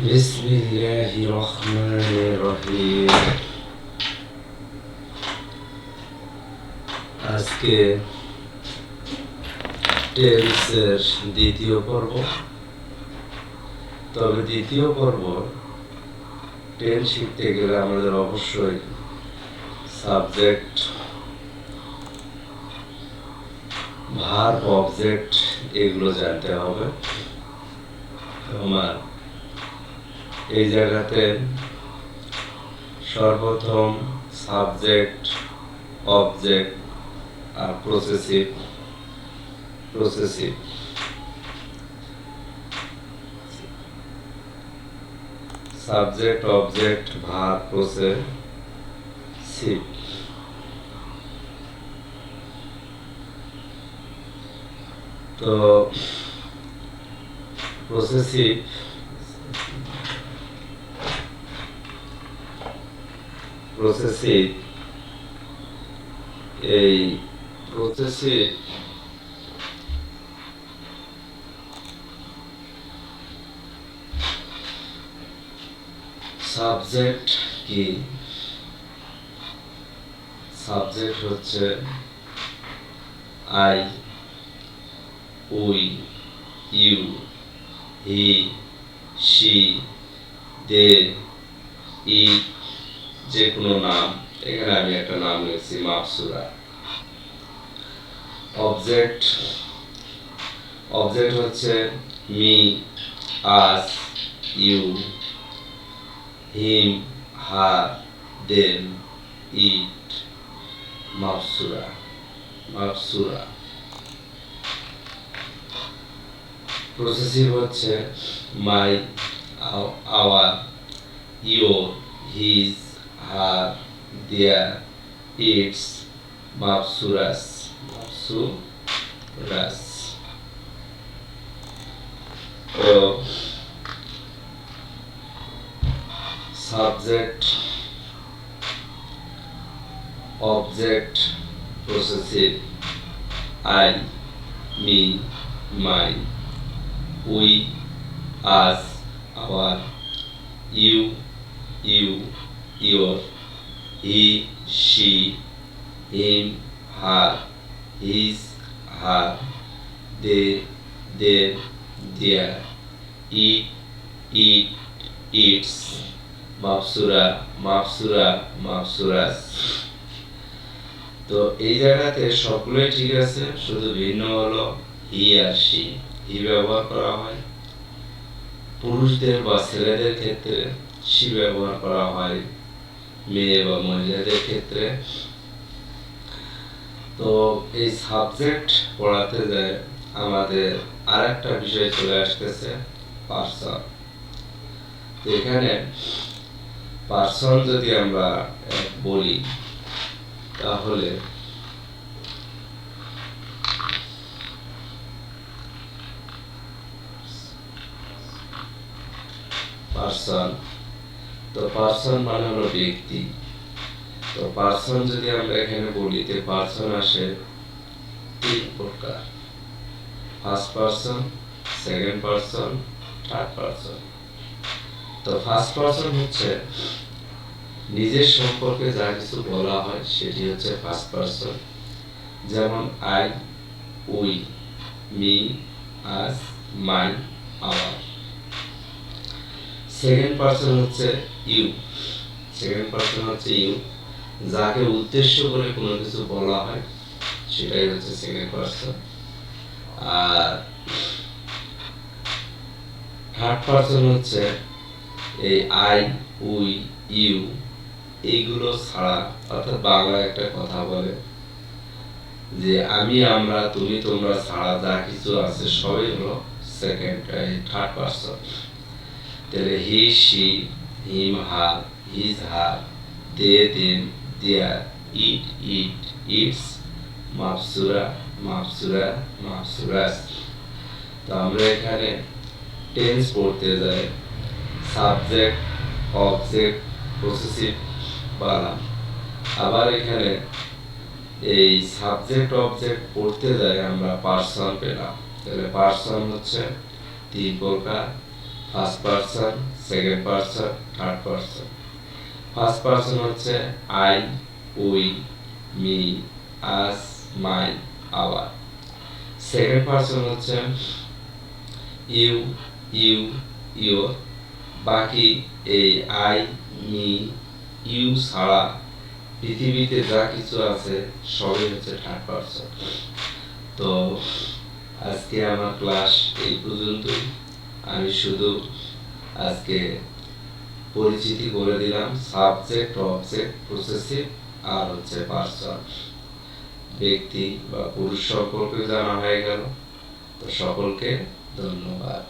বিসমিল্লাহির রহমানির রহিম। আজকে টেন্সের দ্বিতীয় পর্ব। তবে দ্বিতীয় পর্ব টেন্স শিখতে গেলে আমাদের অবশ্যই সাবজেক্ট, ভার্ব, অবজেক্ট এগুলো জানতে হবে। আমার এই জায়গাতে সর্বপ্রথম সাবজেক্ট, অবজেক্ট আর possessive subject, object, verb, possessive. তো প্রসেসিভ এই প্রসেসিভ সাবজেক্ট কি? সাবজেক্ট হচ্ছে I, we, you, he, she, they, it, যে কোনো নাম। এখানে আমি একটা নাম লিখছি মাফসুরা। অবজেক্ট হচ্ছে me, us, you, him, her, them, it, Mafsura. Possessive হচ্ছে my, our, your, his, her, their, its, Mafsura's. তো subject, object, possessive I, me, my, we, us, our, you, your, he, she, him, her, his, her, they, them, their, it, its, Mafsura's. তো এই জায়গাতে সবগুলোই ঠিক আছে, শুধু ভিন্ন হলো হি আর শি। হি ব্যবহার করা হয় পুরুষদের বা ছেলেদের ক্ষেত্রে, শি ব্যবহার করা হয় মেয়ে বা মহিলাদের ক্ষেত্রে। তো এই সাবজেক্ট পড়াতে যায় আমাদের আরেকটা বিষয় চলে আসতেছে, পার্সন। তো এখানে পার্সন যদি আমরা বলি তাহলে পার্সন মানে হলো ব্যক্তি। তো পার্সন যদি আমরা এখানে বলি, তো পার্সন আসে তিন প্রকার: first person, second person, third person. তো ফার্স্ট পার্সন হচ্ছে নিজের সম্পর্কে যা কিছু বলা হয় সেটি হচ্ছে ফার্স্ট পার্সন। যেমন I, we, me, us, my, our. Second person হচ্ছে ইউ। যাকে উদ্দেশ্য করে কোনো কিছু বলা হয় সেটাই হচ্ছে সেকেন্ড পার্সন। আর থার্ড পার্সন হচ্ছে এই আই, উই, ইউ এইগুলো ছাড়া, অর্থাৎ বাংলায় একটা কথা বলে যে আমি, আমরা, তুমি, তোমরা ছাড়া যা কিছু আছে সবই হলো থার্ড পার্সন। তাহলে he, she, him, her, his, her, they, them, their, its, Mafsura's. তো আমরা এখানে টেন্স পড়তে যাই সাবজেক্ট, অবজেক্ট, প্রসেসিভ বানাম। আবার এখানে এই সাবজেক্ট, অবজেক্ট পড়তে যাই আমরা পার্সন পেলাম। তাহলে পার্সন হচ্ছে তিন প্রকার: first person, second person, third person. First person হচ্ছে I, we, me, us, my, our. Second person হচ্ছে ইউ, ইউ, ইউর। বাকি এই আই, মি, ইউ ছাড়া পৃথিবীতে যা কিছু আছে সবই হচ্ছে থার্ড পারসন। তো আজকে আমার ক্লাস এই পর্যন্তই। আমি শুধু আজকে পরিচিতি করে দিলাম সাবজেক্ট, অবজেক্ট, পসেসিভ আর হচ্ছে পারসন। ব্যক্তি বা পুরুষ সম্পর্কে জানা হয়ে গেল। তো সকলকে ধন্যবাদ।